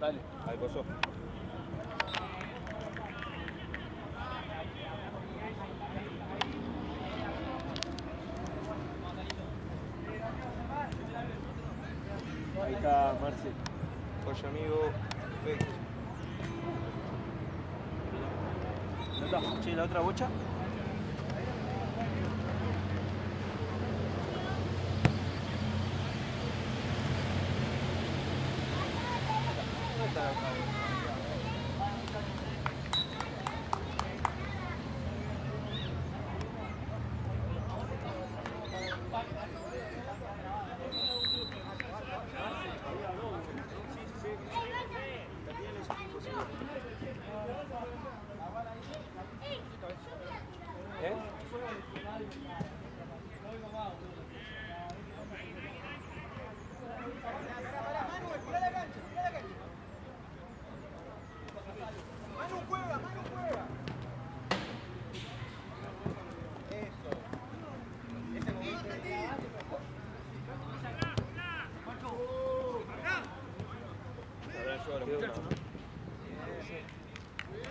Dale. Ahí pasó. Ahí está Marce. Oye, amigo. Perfecto. Che, la otra bocha.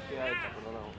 Queda hecha, perdonamos.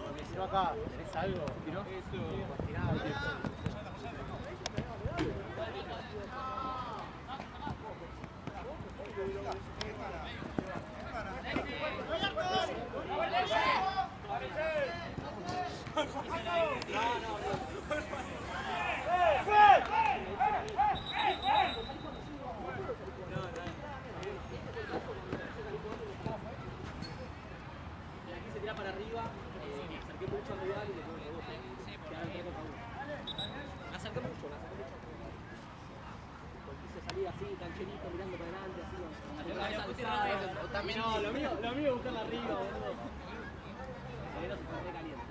Porque si no acá tenés algo, ¿no? Para arriba, me acerqué mucho al rival y le tuve que bote. Quedaron 3 contra 1. Me acerqué mucho. Quise salir así, cancherito, mirando para adelante, así. No, lo mío es buscarla arriba, boludo. Pero se fue caliente.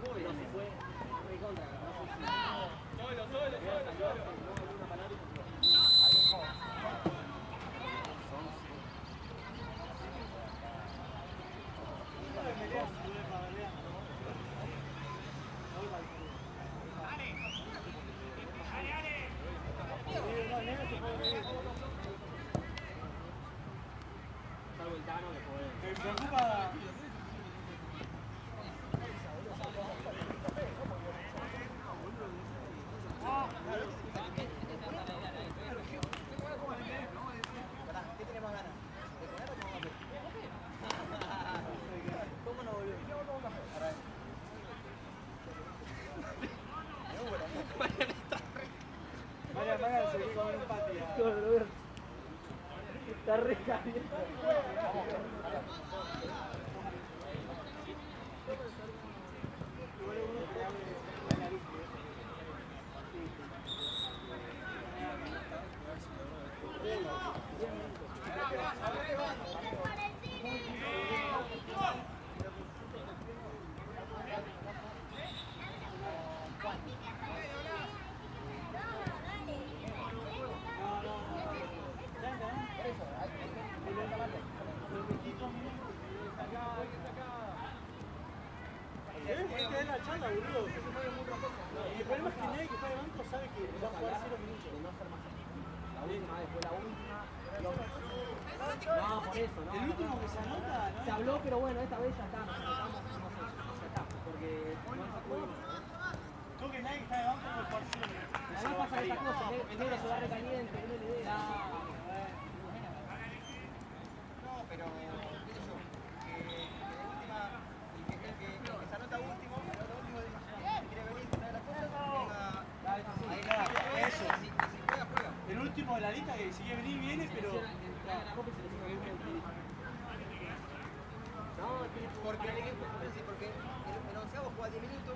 Pero se fue contra. Salvo el Tano que fue. Me preocupa. ¿Qué tenemos ganas? ¿De comer o cómo vamos a hacer? ¿Cómo no volvió? Vaya, se quiere comer un pati. Está re caliente. La charla, boludo. Y el problema es que nadie que está de banco sabe que va a jugar 0 minutos. De no hacer más. La última vez fue la última. No, por eso, ¿no? El último que se anota, ¿no? Se habló, pero bueno, esta vez ya está. No sé, ya está. Porque no se puede. Creo que nadie que está de banco va a jugar 0 minutos. Además pasa esta cosa, el negro se va recaliente, no le dé. No, pero, qué sé yo, que de última, el que se anota último, quiere venir una de las cosas, ahí nada, eso, si juega, juega. El último de la lista que si quiere venir, viene, pero... Porque el onceavo juega 10 minutos,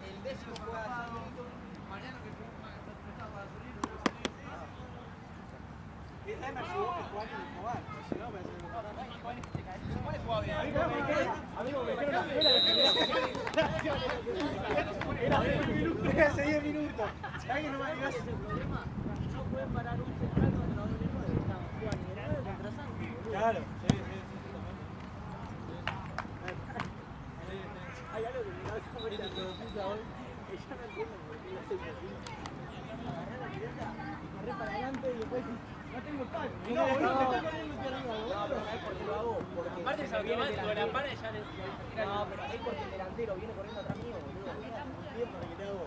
el décimo juega 5 minutos. Él me ayudó que jugara en el jugar, si no me hace el ¿Cuál juega bien? Amigo, me dijeron afuera de Era hace 10 minutos. ¿Sabes que no me digas? no pueden parar un central contra un 9, estamos jugando de 9 contra Santi. Claro, sí. Hay algo que me da como la pregunta hoy, que yo no entiendo por qué lo hacen así. Agarré la pelota, corré para adelante y después no tengo tal. No, boludo, te está corriendo hacia arriba, boludo. No, pero ¿sabes por qué lo hago? Porque Aparte es automático, la para ya le... No, pero es porque el delantero viene corriendo atrás mío, boludo. Bien para que te hago.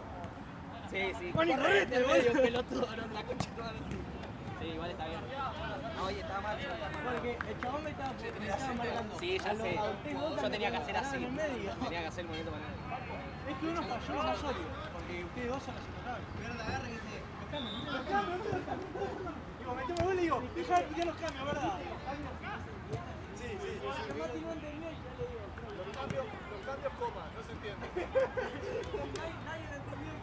Sí, sí. Juan, y correte, medio pelotudo, no la concha toda. Sí, igual está bien. No, oye, estaba mal. Porque el chabón me estaba marcando. Sí, ya sé. Yo tenía que hacer así. En el medio. Tenía que hacer el movimiento para Es que uno falló uno solo. Porque ustedes dos son los intocables. Primero la agarra y dice, Los cambios. Digo, metemos gol y digo, deja de picar los cambios, ¿verdad? Sí. Los cambios, coma, no se entiende. Nadie lo entendió.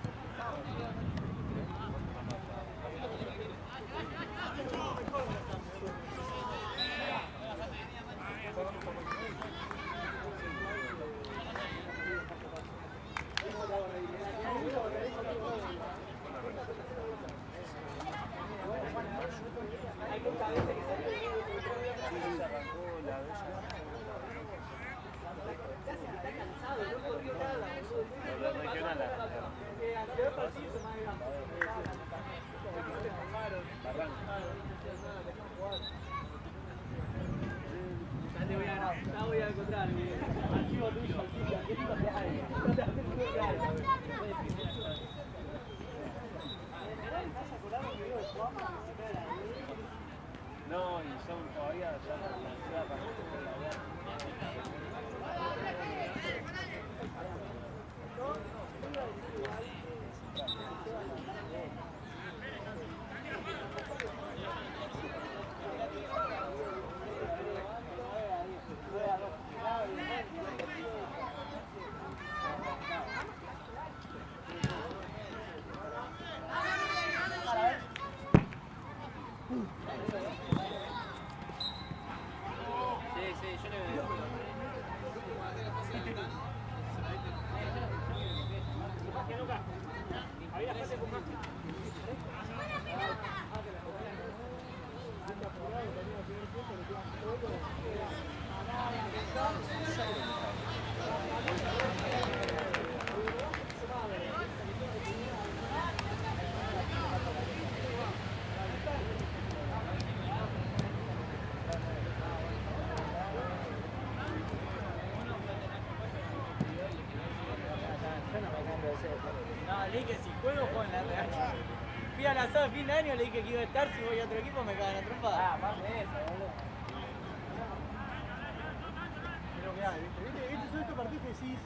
Ya voy a encontrar archivo tuyo, no te haces claro. No, y son todavía ya la fin de año le dije que iba a estar, si voy a otro equipo me cagan a trompada. Ah, más de eso, boludo. Pero mirá, ¿viste? Son estos partidos que decís.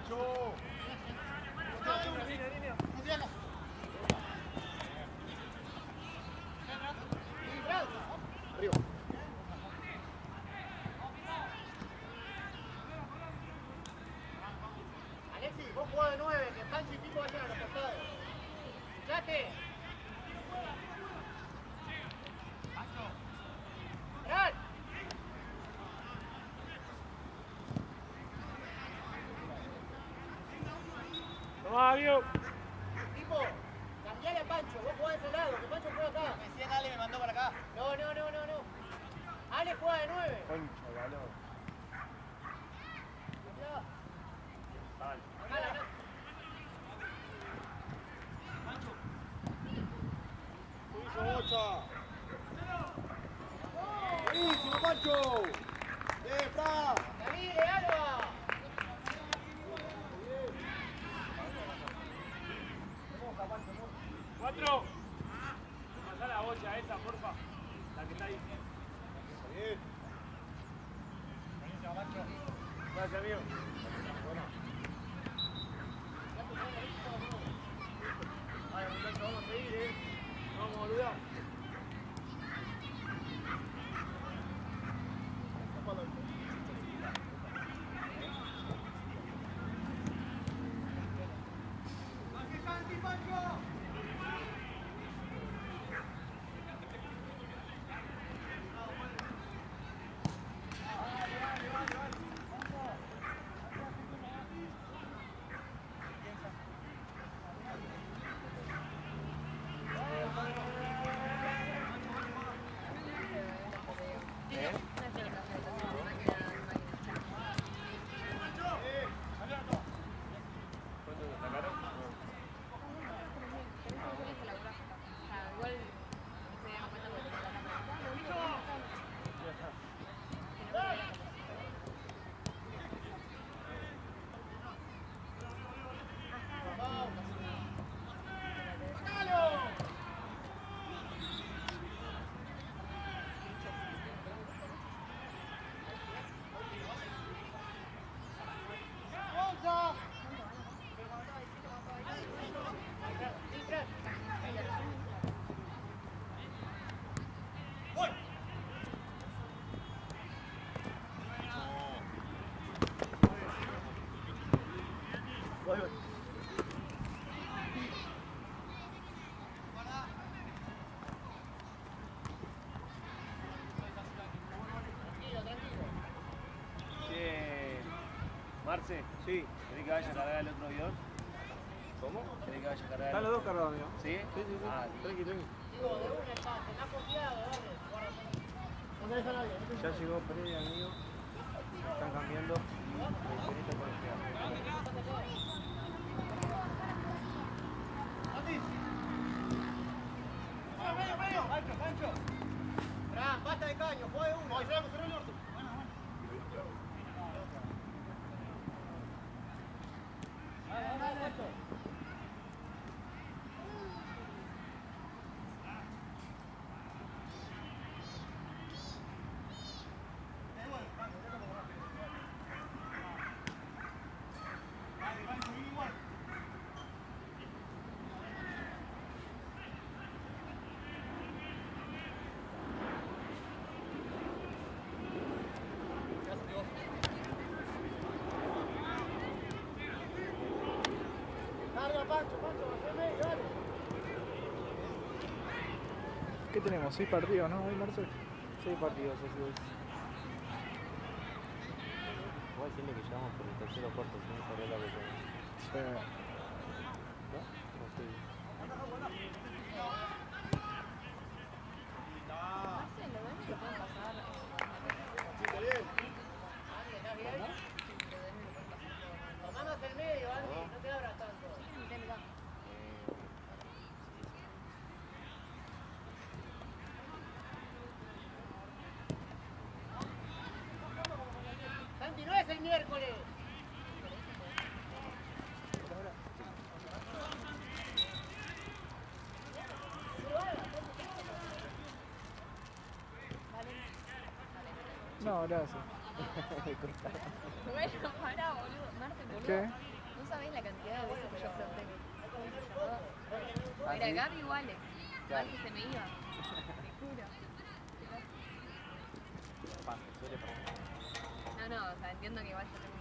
Pancho. Arriba. Alexis, vos jugás de 9, que Pancho y Pico vayan a los costados. ¿Escuchaste? ¡Gran! Toma, Bio. Tipo, cambiale a Pancho, vos jugás de ese lado, que Pancho juega acá. Recién Ale me mandó para acá. No. Ale juega de 9. Concha, ganó. Vale. Hizo Bocha. Buenísimo, Pancho. Bien, Fra. David, Alba. 4. Pasá la bocha esa, porfa. La que está ahí. Bien. Gracias, amigo. Vale, muchachos, vamos a seguir, No vamos a olvidar. Marce, Sí. ¿querés que vaya a cargar el otro avión? ¿Cómo? ¿Querés que vaya a cargar Están los dos cargados, amigo. ¿Sí? Sí. Ah, Tranqui. Digo, de una está, tenés confiado, dale. No deja nadie. Ya llegó Pereira, amigo. Están cambiando. Perita por el Pancho. Fran, basta de caño, juega de uno. Cerró el norte. ¿Qué tenemos? 6 partidos, ¿no? Hoy, Marcel. 6 partidos, así es. Voy a decirle que llevamos por el tercero o cuarto, si no se arregla la Sí. ¿no? No sé. Tomamos el medio, Andy, no te abras tanto. Santi, no es el miércoles. No, gracias. Bueno, pará, boludo. Marce, boludo. ¿Qué? No sabés la cantidad de veces que yo pregunté cómo se llamaba. ¿Ah, Era sí? Gaby o Ale. Claro. Mal que se me iba. Te juro. Suele pasar. No, o sea, entiendo que igual yo tengo un...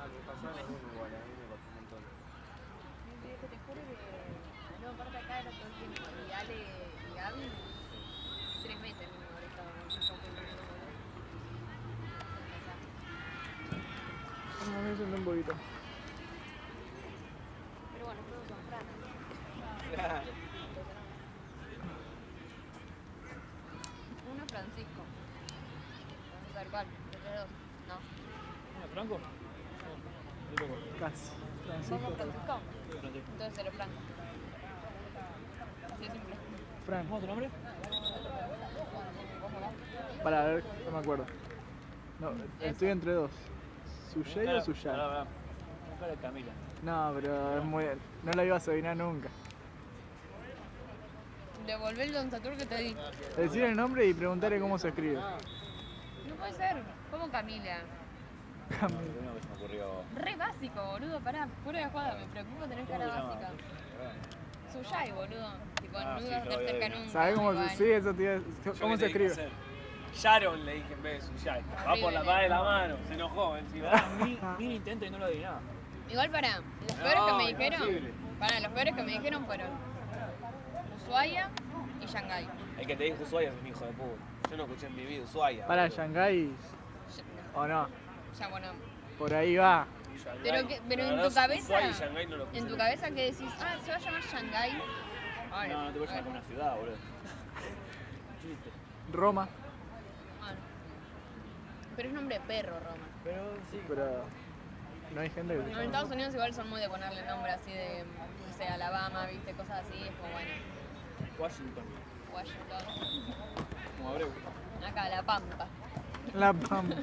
Me pasó lo mismo igual, a mí me pasó un montón. Sí, sí, es que te juro que... No, aparte acá era todo el tiempo. Y Ale y Gaby, 3 meses mínimo habré estado con yo con No, me senté un poquito. Pero bueno, todos son franas. Claro. Uno Francisco. Vamos a ver cuál. Entre dos. No. ¿Franco? Casi. ¿Vos con Francisco? Francisco. Entonces eres Franco. Así de simple. Fran, ¿Cómo es tu nombre? para ver, no me acuerdo. No, estoy entre dos. ¿Suyay o Suyay? Pará. Cara de Camila. No, pero es muy... no la ibas a adivinar nunca. Devolvé el Don Satur que te di. Decir el nombre y preguntarle cómo se escribe. No puede ser. ¿Cómo Camila? Camila. Lo único que se me ocurrió. Re básico, boludo. Pará, fuera de jugada. Me preocupa tener cara básica. Suyay, boludo. Tipo, no sí, ibas a yo estar lo cerca vi. nunca. ¿Sabes cómo igual. se sí, eso te iba a- ¿Cómo se escribe? Sharon le dije en vez de Suyay. Va por la paz de la mano. Se enojó encima. Mil intentos y no lo adivinaba. Igual para, los peores que me dijeron, los peores que me dijeron fueron Ushuaia y Shanghái. El que te dijo Ushuaia es un hijo de puta. Yo no escuché en mi vida Ushuaia. Para boludo. Shanghái o no, Ya bueno. por ahí va. Shanghái. Pero La en verdad, tu cabeza, Ushuaia y Shanghái no lo escuché en tu nunca. cabeza que decís, se va a llamar Shanghái. Ay, No, no te voy a llamar ay. como una ciudad, boludo. Chiste. Roma, Ah, no. Pero es nombre de perro, Roma. Pero sí. pero no hay gente que se En llama. Estados Unidos igual son muy de ponerle nombre así de, no sé, Alabama, viste, cosas así, es como bueno, Washington. Washington. Como Abreu. Acá, La Pampa. La Pampa.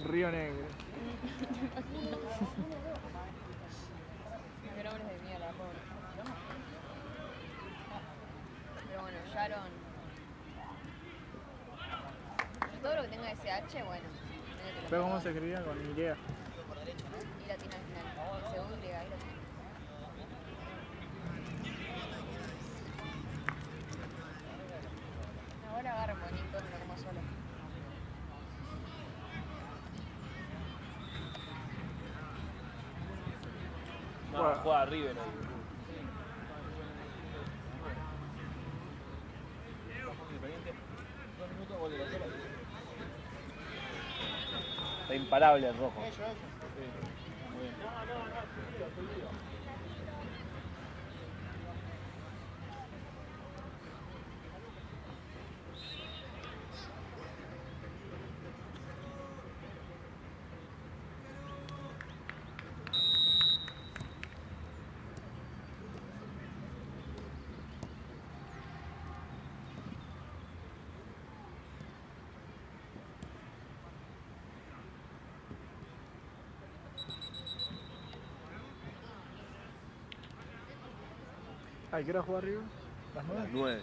Río Negro. Qué nombres de mierda, pobre. Pero bueno, Sharon. Todo lo que tenga SH, bueno. métetelo. ¿Pero cómo se escribía con Y? Y latina al final. S-U-Y, y latina. Ahora agarro un bonito, no como solo. No, Bueno. juega River ahí, boludo. Independiente. 2 minutos, gol de la sola. Está imparable el rojo. Sí, muy bien. ¿A qué hora juega River? ¿Las 9? 9.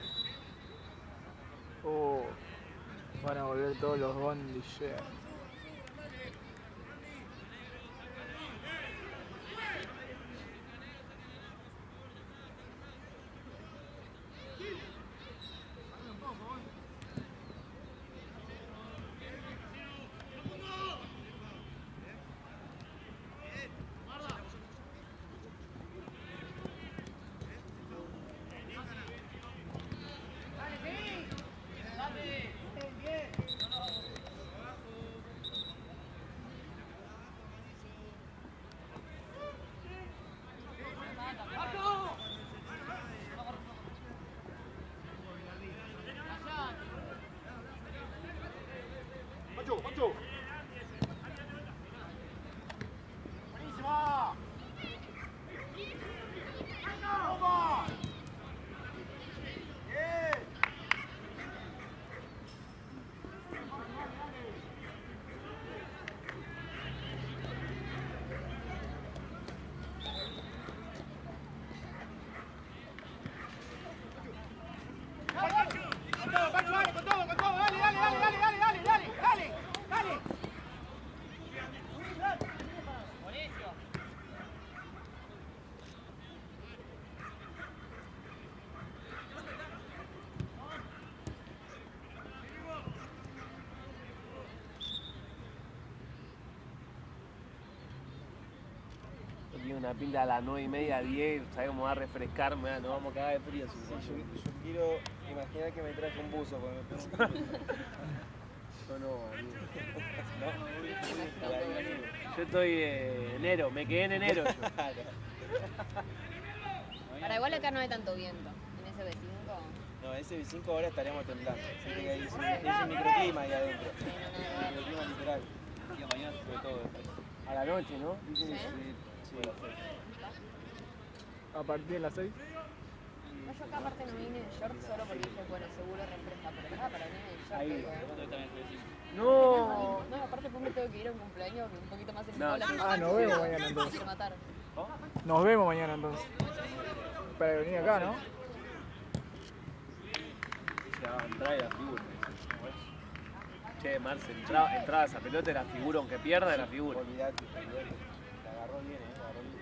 Oh, van a volver todos los bondis llenos. tiene una pinta a las 9:30, 10, sabes cómo va a refrescar, nos vamos a cagar de frío. Sí, yo quiero imaginar que me traje un buzo porque me pego un tiro. Yo no, amigo. ¿No? Yo estoy enero, me quedé en enero yo. Para igual acá no hay tanto viento. En ese B5. No, ese B5 ahora estaríamos temblando. Así que es un microclima ahí adentro. Un microclima literal. Y mañana sobre todo después. A la noche, ¿no? Dicen que ¿Sí? sí. A partir de las 6. No, yo acá aparte no vine en short solo porque dije, bueno, seguro refresca, pero estaba para venir en short. Ahí. digo, No. No, aparte después me tengo que ir a un cumpleaños un poquito más No, en Ah, nos vemos mañana Me entonces. quiero matar. Nos vemos mañana entonces. Para venir acá, ¿no? Ya, entrada y la figura. Che, Marce, entraba esa pelota y la figura, aunque pierda, la figura. Olvidate. La agarró bien, la agarró bien.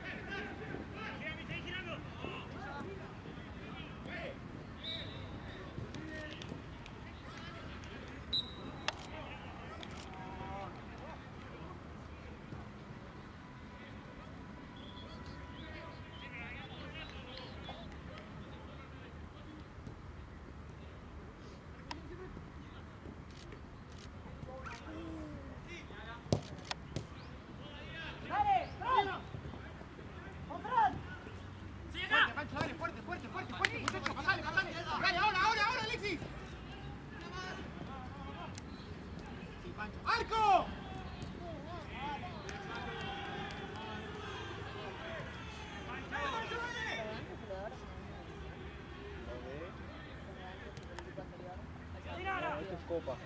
Esto es Copa. O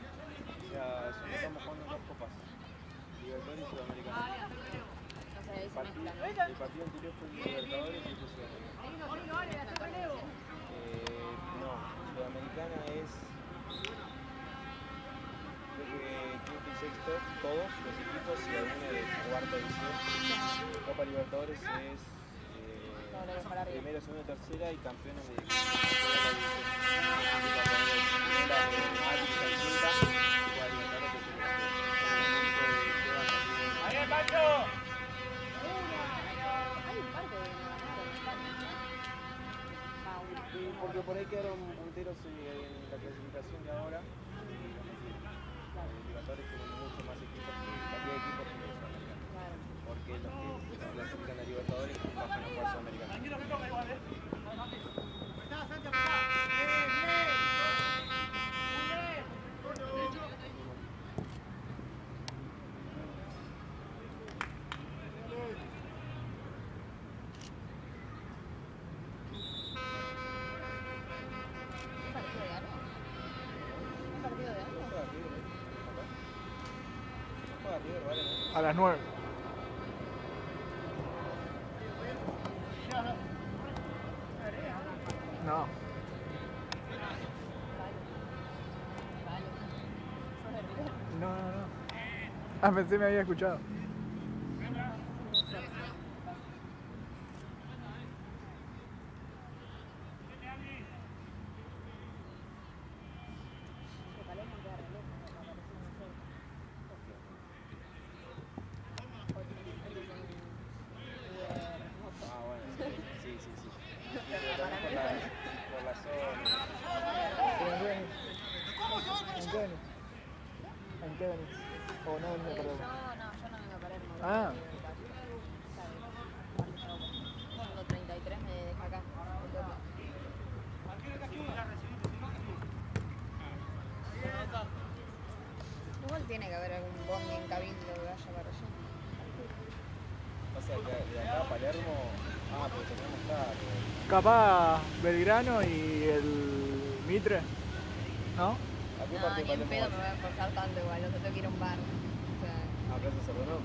sea, solo estamos jugando en dos copas. Libertadores y Sudamericana. No sé, ahí El se partido, mezclan. el partido anterior fue Libertadores y este Sudamericana. No, Sudamericana es creo que quinto y sexto, todos los equipos y alguno de cuarta división. Copa Libertadores es primero, segundo, tercera y campeones de primera ¡Ahí, Pancho! Hay un par que no ganaron España, ¿no? Ah, uno. Sí, porque por ahí quedaron punteros en la clasificación de ahora. Los Libertadores tienen mucho más equipos que cantidad de equipos que los Sudamericanos. Claro. Porque los que se clasifican a Libertadores bajan a jugar Sudamericano. ¿Un partido de algo? ¿Un partido de algo? ¿No juega River, acá? ¿No juega River, vale? A las 9. No. Vale. ¿Sos de River? No. Ah, pensé me había escuchado. Que Palermo queda re lejos, me parece, no sé. O tiene Uber, Ah, bueno, sí. Para Pero mí también por la zona. ¿En qué venís? O no venís a yo Palermo. no vengo a Palermo. Ah. Cuando 33 me deja acá. me toca. Igual tiene que haber algún bondi en Cabildo que vaya para allá. O sea, de acá a Palermo. Ah, pero tenemos tarde. Capaz Belgrano y el Mitre. ¿No? ¿A qué No, parte de ni en Palermo pedo me vas? voy a esforzar tanto igual, no tengo que ir a un bar. O sea, ¿A Plaza Cerrado?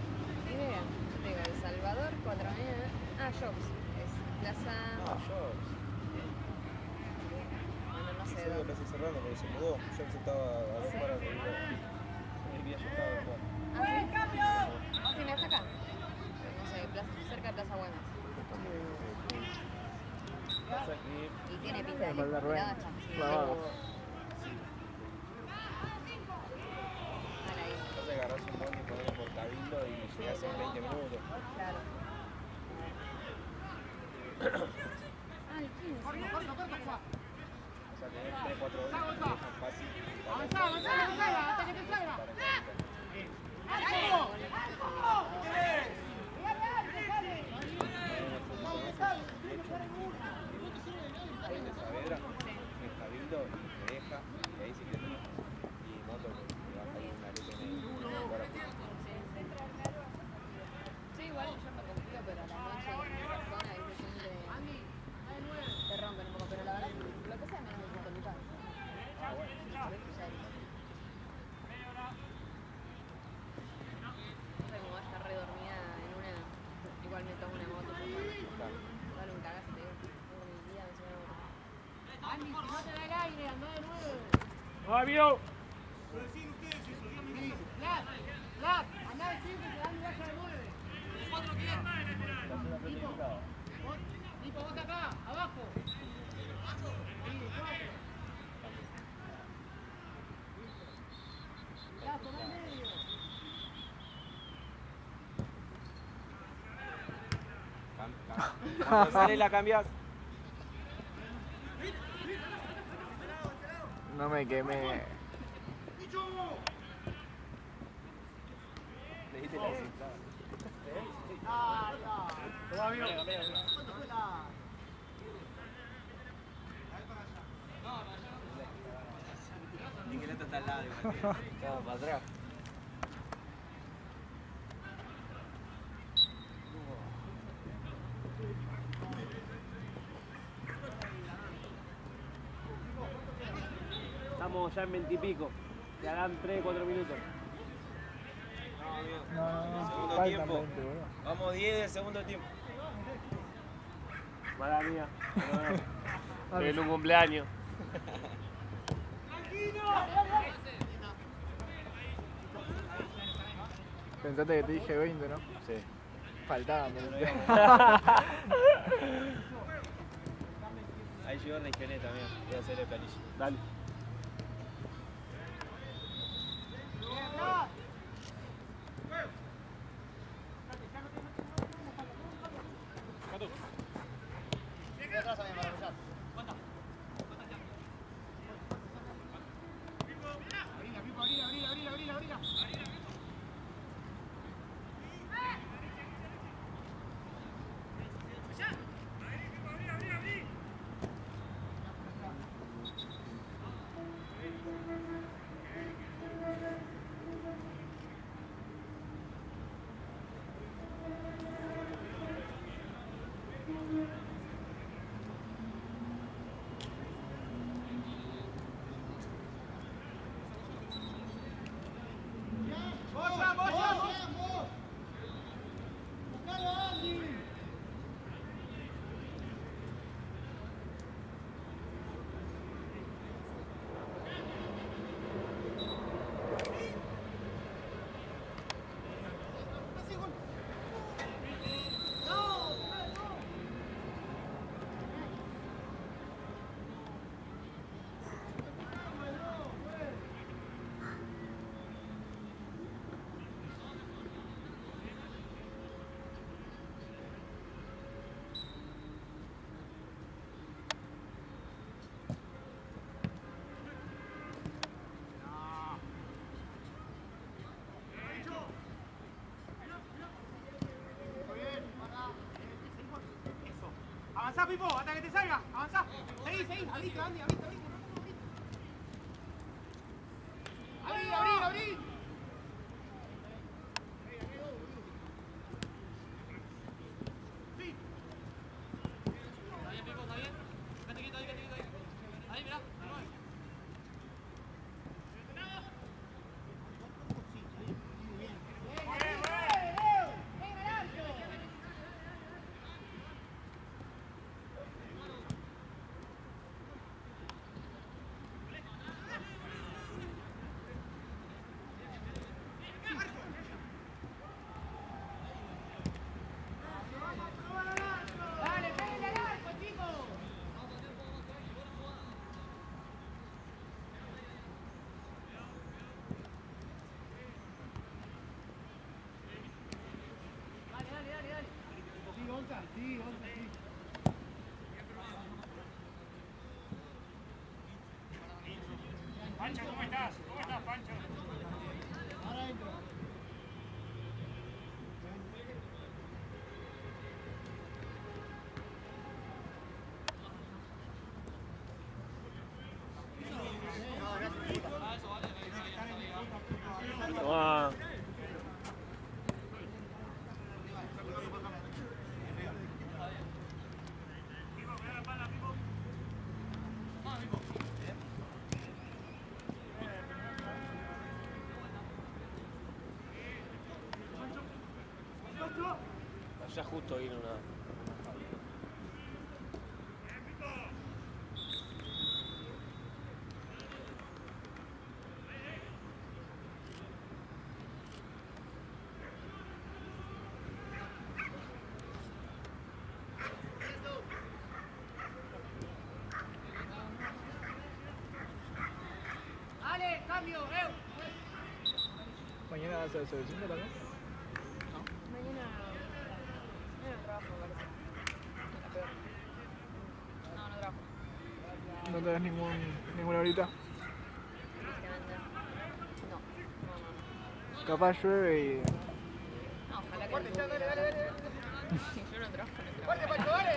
ni idea. Yo te digo, El Salvador, 4.000. Ah, Shops. Es Plaza. Ah, George. Bueno, no sé Sé de dónde. Plaza Cerrado porque se mudó. George estaba a 2 cuadras de Villa. El día yo estaba a 2 cuadras. Ah, sí. Sí, me está acá. No sé, cerca de Plaza Güemes. Pasa que Y tiene pinta de Valde Rubén. mirada chancilla. Clavado. Vale, ahí. vas a agarrar un bondi y ponerlo por Cabildo y llegás en 20 minutos. Claro. ¡Va, amigo! Cuando sale la cambias. No me quemé. Le diste la desinflada. ¡Va, amigo! Miguelito está al lado. Estaba para atrás. Estamos ya en 20 y pico. Quedarán 3, 4 minutos. No, Segundo faltan tiempo. 20, boludo. Vamos 10 del segundo tiempo. Mala mía. Estoy en un cumpleaños. Pensaste que te dije 20, ¿no? Sí. Faltaban 20. Ahí llegó Regioné también. Voy a hacer el planillo. Dale. Avanzá, Pipo, hasta que te salga. Avanzá. Seguí, seguí. Abrite, Andy, abrite, abrite. Abrí, abrí, abrí. Sí. ¿Está bien, Pipo? ¿Está bien? Quédate quieto ahí, quédate quieto ahí. Ahí, mirá. Pancho, ¿cómo estás? ¿Cómo estás, Pancho? Ahora adentro. Toma. Allá justo vino una. ¿Mañana vas a hacer 5 también? Mañana no trabajo, me parece. Es la peor. No trabajo. ¿No tenés ninguna horita? Tristemente. No. Capaz llueve y... No, ojalá que no tuviera. Si yo no trabajo, no trabajo. ¡Fuerte, Pancho! ¡Dale!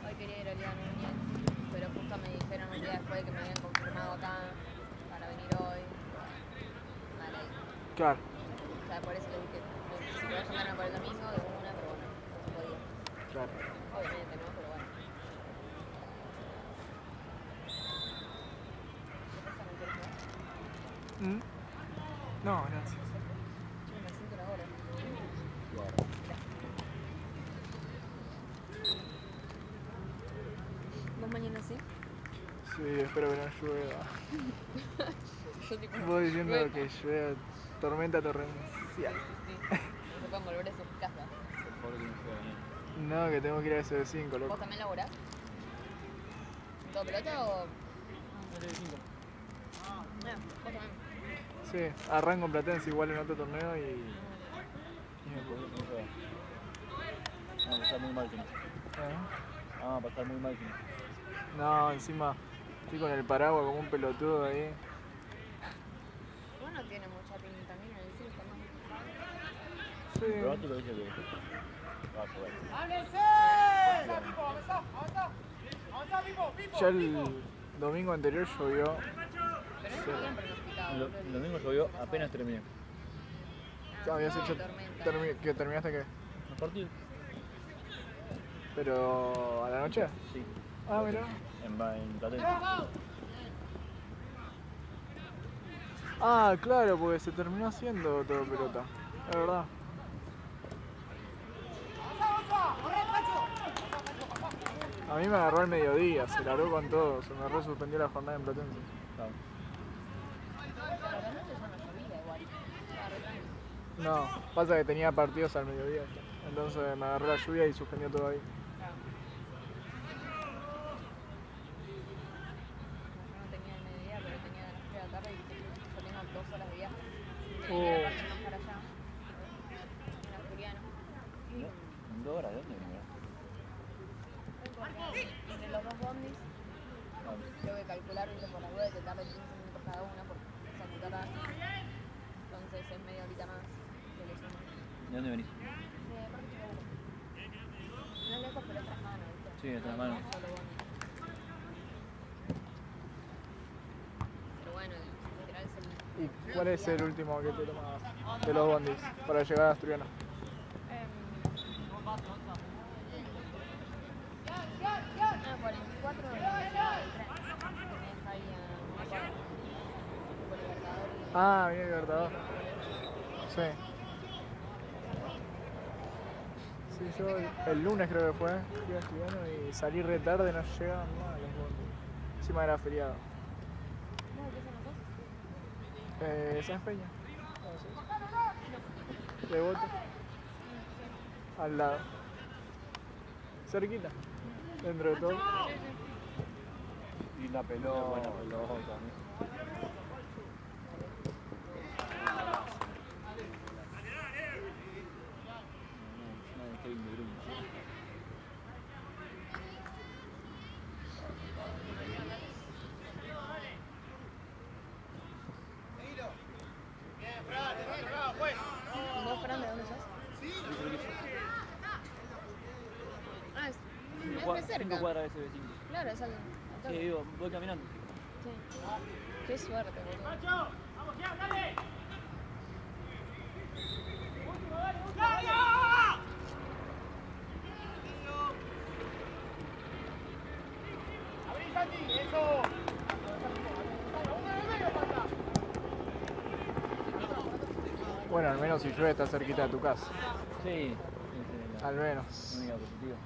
Hoy quería ir al día de Núñez, pero justo me dijeron un día después que me habían confirmado acá para venir hoy. Vale. Claro. O sea, por eso les dije, si voy a llamar para el domingo, de una, pero bueno, no se podía. Claro. Obviamente no, pero bueno. ¿Qué pasa? ¿No quieres jugar? No, gracias. Yo me siento una hora. ¿Vos mañana sí? Sí, espero que no llueva. Yo tipo... Vos diciendo llueve. que llueve tormenta torrencial. Sí. No se pueden volver a sus casas. No, que tengo que ir a SB5, ¿Vos loco. también laburás? ¿Todo pelota o...? ¿Vos también? Sí, arranco en Platense igual en otro torneo y... Vamos a pasar muy mal, Kino. Vamos a pasar muy mal, Kino. No, encima estoy con el paraguas como un pelotudo ahí. Vos no tiene mucha pinta, mira, el circo, ¿no? Sí. El pronóstico dice que va a llover. ¡Ábrense! ¡Avanzá, Pipo! ¡Avanzá! ¡Avanzá, Pipo! Ya el domingo anterior llovió. Pero no está bien pronosticado, boludo. El domingo llovió apenas terminé. Habías No, hecho... tormenta. ¿Que terminaste qué? ¿Los partidos? ¿Pero a la noche? Sí. Ah, mira. En Platense. Ah, claro, porque se terminó haciendo todo pelota. Es verdad. A mí me agarró al mediodía, se largó con todo, se me re suspendió la jornada en Platense. Claro. Pero la noche ya no llovía igual. Estaba re tranqui. No, pasa que tenía partidos al mediodía. Entonces me agarró la lluvia y suspendió todo ahí. Claro. Yo no tenía el mediodía, pero tenía de las 3 de la tarde y yo tengo 2 horas de viaje. Tenía que ir más para allá. En Asturiano. ¿En 2 horas? ¿De dónde venía? Entre los dos bondis, tengo que calcular ¿viste? Por las ruedas que tardan 15 minutos cada una por San Entonces es media horita más que le sumo. ¿De dónde venís? De Parque Chicago. No es lejos, pero es tras mano, ¿viste? Sí, es tras mano. No es solo bondi. Pero bueno, literal es el... ¿Y cuál es el último que te tomabas de los bondis para llegar a Asturiano? Ah, 44 y el tren. Tenés ahí a por Libertador y... Ah, bien, Libertador. Sí. Sí, yo el lunes creo que fue, fui a Asturiano y salí re tarde, no llegaban más los bondis. Encima era feriado. ¿Vos de qué zona sos? San Peña. De Voto. Al lado. Cerquita. Dentro de todo. Y la pelota. Buena pelota. ¿Y vos, Fran, de dónde sos? Ah, es re cerca. 5 cuadras de SB5. Claro, es al Sí, toque. digo, voy caminando. Sí. Qué suerte, boludo. ¡Abrí, Santi! ¡Eso! Bueno, al menos si llueve está cerquita de tu casa. Sí. Al menos. Única positiva.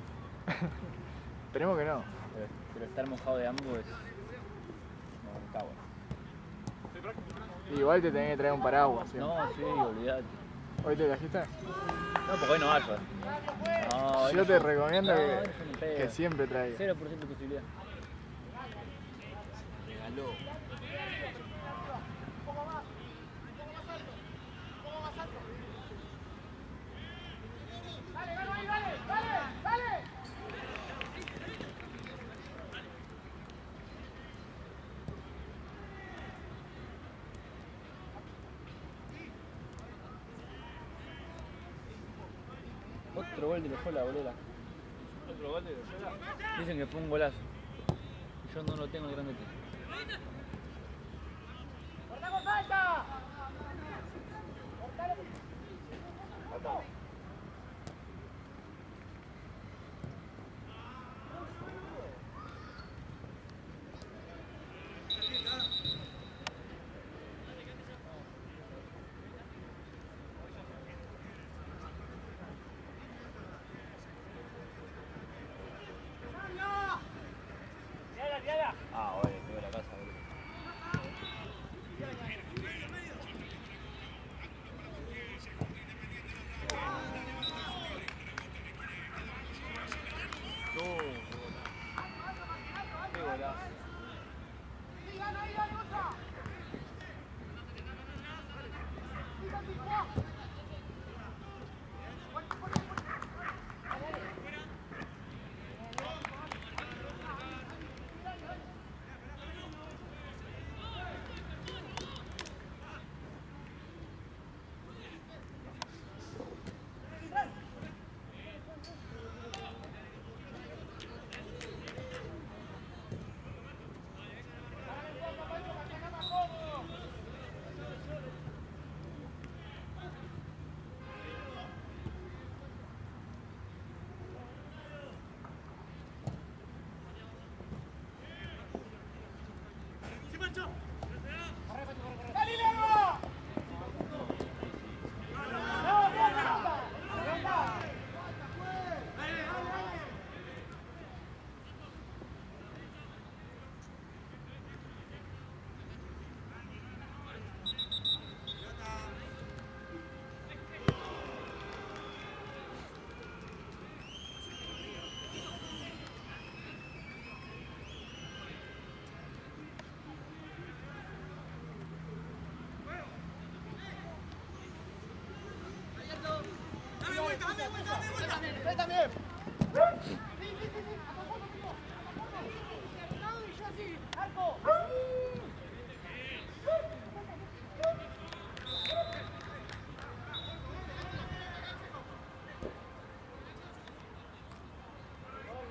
Esperemos que no. Pero estar mojado de ambos es... No, está bueno. Igual te tenés que traer un paraguas. ¿sí? No, sí, olvidate. ¿Hoy te trajiste? No, porque hoy no vaya. No, hoy Yo no te llego. recomiendo No, que, eso ni pedo. que siempre traigas. 0% de posibilidad. Regaló. Otro gol de Loyola, bolela. ¿Otro gol de Loyola? Dicen que fue un golazo. Y yo no lo tengo el grande título. ¡Cortamos falta! Ah, oye, tengo la casa, boludo. No, qué golazo.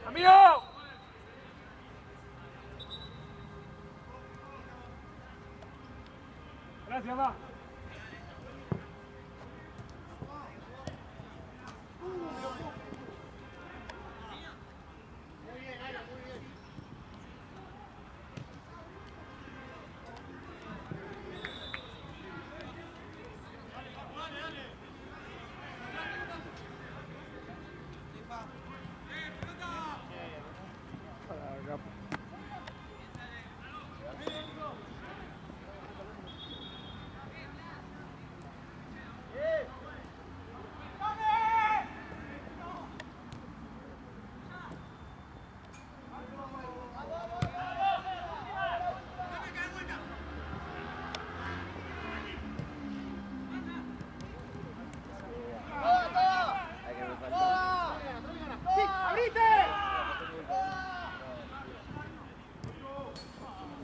¡Amigo! Gracias, va.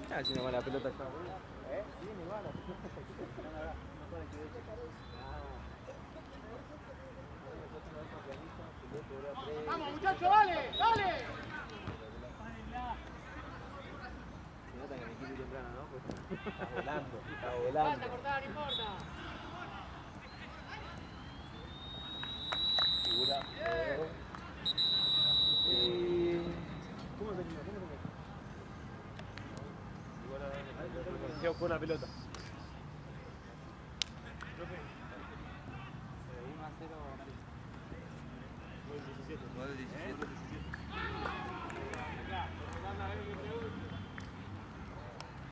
Ah, si no va la pelota ya. ¡Vamos, muchachos, dale! ¡Dale! Se nota que me quiero ir temprano, ¿no? Pues está volando, está Falta volando. cortada, no importa. Figura. ¿Cómo terminó? Con la pelota. 1-0. 17.